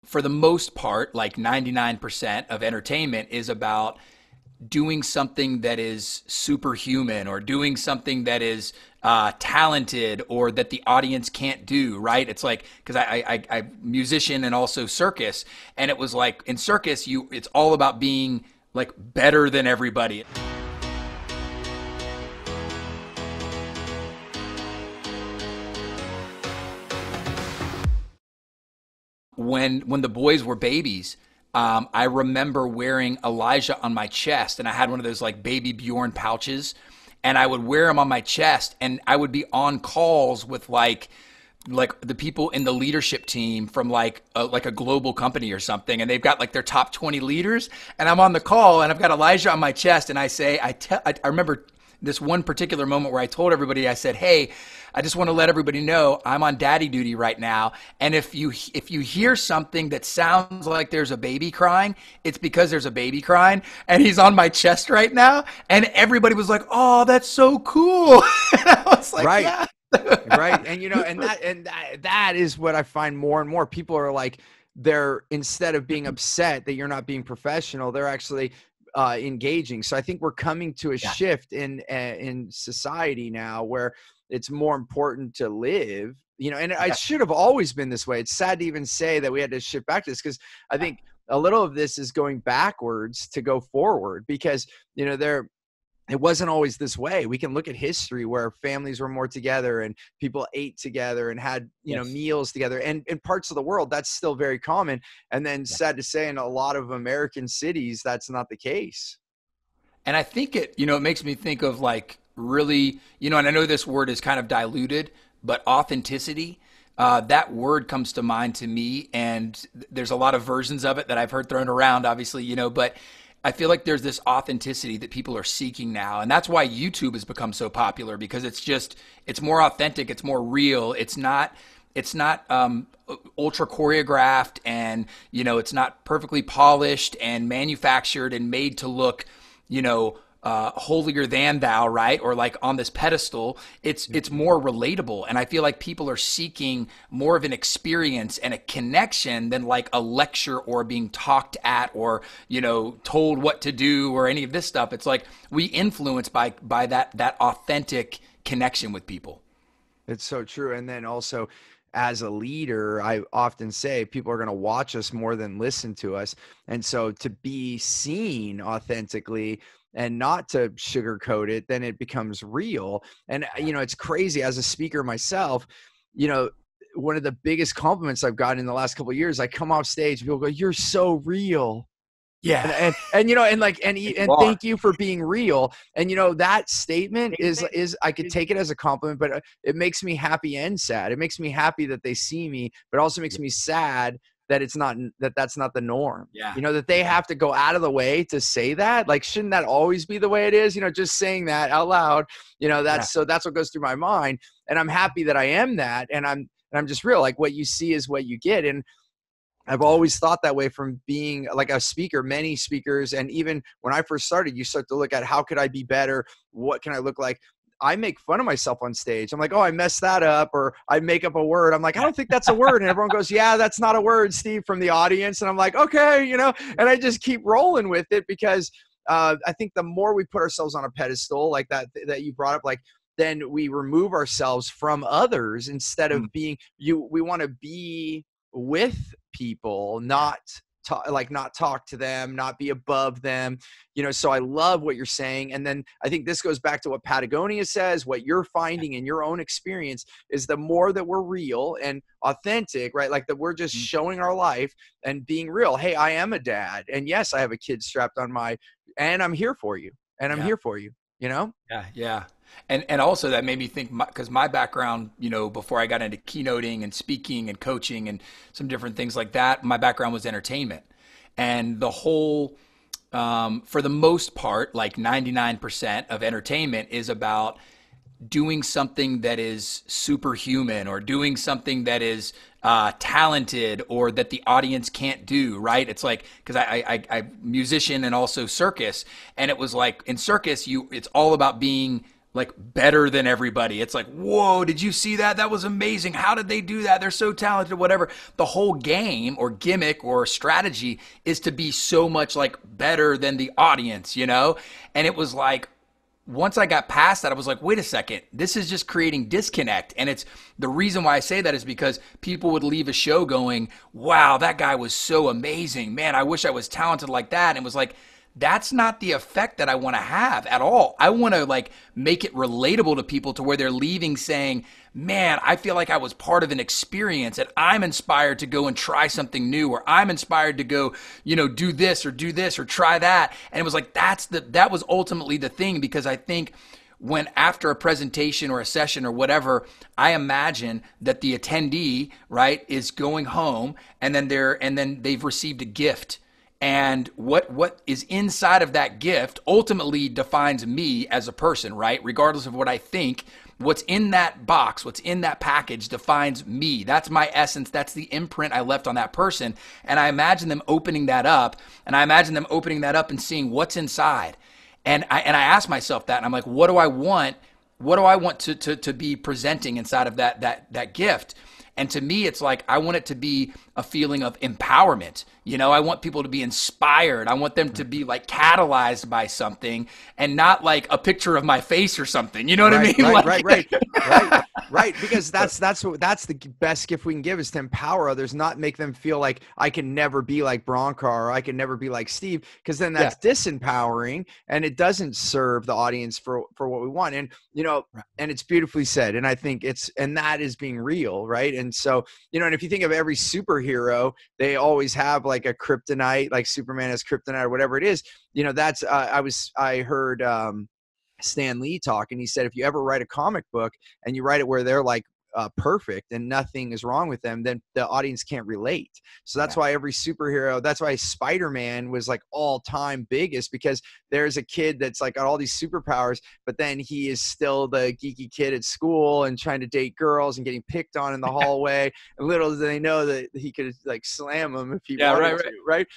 for the most part, like 99% of entertainment is about doing something that is superhuman or doing something that is talented or that the audience can't do, right? It's like, because I musician and also circus, and it was like in circus, it's all about being like better than everybody. When the boys were babies, I remember wearing Elijah on my chest, and I had one of those like baby Bjorn pouches, and I would wear him on my chest, and I would be on calls with like the people in the leadership team from like a global company or something, and they've got like their top 20 leaders, and I'm on the call, and I've got Elijah on my chest, and I remember this one particular moment where I told everybody, I said, "Hey, I just want to let everybody know I'm on daddy duty right now. And if you hear something that sounds like there's a baby crying, it's because there's a baby crying, and he's on my chest right now." And everybody was like, "Oh, that's so cool." And I was like, right. "Yeah." Right. And, that is what I find more and more. People are like, they're, instead of being upset that you're not being professional, they're actually engaging. So I think we're coming to a shift in society now where it's more important to live, and it should have always been this way. It's sad to even say that we had to shift back to this, because I think a little of this is going backwards to go forward, because, it wasn't always this way. We can look at history where families were more together and people ate together and had, meals together, and in parts of the world, that's still very common. And then sad to say, in a lot of American cities, that's not the case. And I think it makes me think of like really, and I know this word is kind of diluted, but authenticity, that word comes to mind to me. And there's a lot of versions of it that I've heard thrown around, obviously, but I feel like there's this authenticity that people are seeking now. And that's why YouTube has become so popular, because it's more authentic. It's more real. It's not ultra choreographed, and, it's not perfectly polished and manufactured and made to look, holier than thou, right? Or like on this pedestal. It's more relatable. And I feel like people are seeking more of an experience and a connection than like a lecture or being talked at or, told what to do or any of this stuff. It's like we influence by that authentic connection with people. It's so true. And then also, as a leader, I often say people are going to watch us more than listen to us. And so to be seen authentically and not to sugarcoat it, then it becomes real. And, it's crazy as a speaker myself, one of the biggest compliments I've gotten in the last couple of years, I come off stage, people go, "You're so real." Yeah. And thank you for being real. And, that statement is, I could take it as a compliment, but it makes me happy and sad. It makes me happy that they see me, but also makes me sad that that's not the norm. Yeah. That they have to go out of the way to say that. Like, shouldn't that always be the way it is? Just saying that out loud, so that's what goes through my mind. And I'm happy that I am that. And I'm just real. Like, what you see is what you get. And I've always thought that way from being like a speaker, many speakers. And even when I first started, you start to look at, how could I be better? What can I look like? I make fun of myself on stage. I'm like, "Oh, I messed that up," or I make up a word. I'm like, "I don't think that's a word." And everyone goes, "Yeah, that's not a word, Steve," from the audience. And I'm like, "Okay," and I just keep rolling with it, because I think the more we put ourselves on a pedestal like that you brought up, like, then we remove ourselves from others instead of being we want to be with people, not talk to them, not be above them, so I love what you're saying. And then I think this goes back to what Patagonia says, what you're finding in your own experience is the more that we're real and authentic, right? Like that we're just showing our life and being real. Hey, I am a dad, and yes, I have a kid strapped on and I'm here for you, and I'm here for you, Yeah. Yeah. And also that made me think, because my background, before I got into keynoting and speaking and coaching and some different things like that, my background was entertainment. And the whole, for the most part, like 99% of entertainment is about doing something that is superhuman or doing something that is talented or that the audience can't do, right? It's like, because I musician and also circus, and it was like in circus, it's all about being like better than everybody. It's like, whoa, did you see that? That was amazing. How did they do that? They're so talented, whatever. The whole game or gimmick or strategy is to be so much like better than the audience, you know? And it was like, once I got past that, I was like, wait a second, this is just creating disconnect. And it's the reason why I say that is because people would leave a show going, wow, that guy was so amazing. Man, I wish I was talented like that. And it was like, that's not the effect that I want to have at all. I want to like make it relatable to people to where they're leaving saying, man, I feel like I was part of an experience and I'm inspired to go and try something new, or I'm inspired to go, you know, do this or try that. And it was like, that was ultimately the thing, because I think when after a presentation or a session or whatever, I imagine that the attendee, right, is going home and then they've received a gift. And what is inside of that gift ultimately defines me as a person, right? Regardless of what I think, what's in that box, what's in that package defines me. That's my essence. That's the imprint I left on that person. And I imagine them opening that up, and seeing what's inside. And I ask myself that, and I'm like, what do I want? What do I want to be presenting inside of that gift? And to me, it's like, I want it to be a feeling of empowerment. You know, I want people to be inspired. I want them to be like catalyzed by something, and not like a picture of my face or something. You know what I mean? Right. Because that's the best gift we can give, is to empower others, not make them feel like I can never be like Bronkar, or I can never be like Steve, because then that's disempowering and it doesn't serve the audience for what we want. And, you know, and it's beautifully said. And I think and that is being real. Right. And so, you know, and if you think of every superhero, they always have like a kryptonite, like Superman has kryptonite or whatever it is. You know, that's, I heard, Stan Lee talk, and he said, if you ever write a comic book and you write it where they're like perfect and nothing is wrong with them, then the audience can't relate. So that's why every superhero, that's why Spider-Man was like all-time biggest, because there's a kid that's like got all these superpowers, but then he is still the geeky kid at school and trying to date girls and getting picked on in the hallway. And little do they know that he could like slam them if he wanted to, right?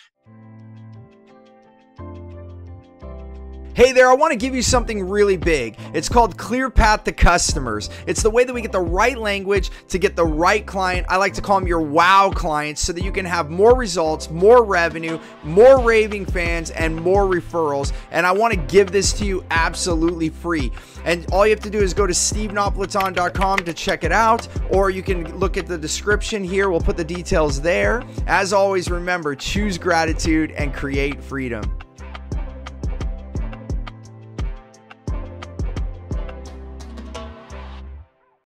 Hey there, I want to give you something really big. It's called Clear Path to Customers. It's the way that we get the right language to get the right client. I like to call them your wow clients, so that you can have more results, more revenue, more raving fans, and more referrals. And I want to give this to you absolutely free. And all you have to do is go to stevenapolitan.com to check it out, or you can look at the description here. We'll put the details there. As always, remember, choose gratitude and create freedom.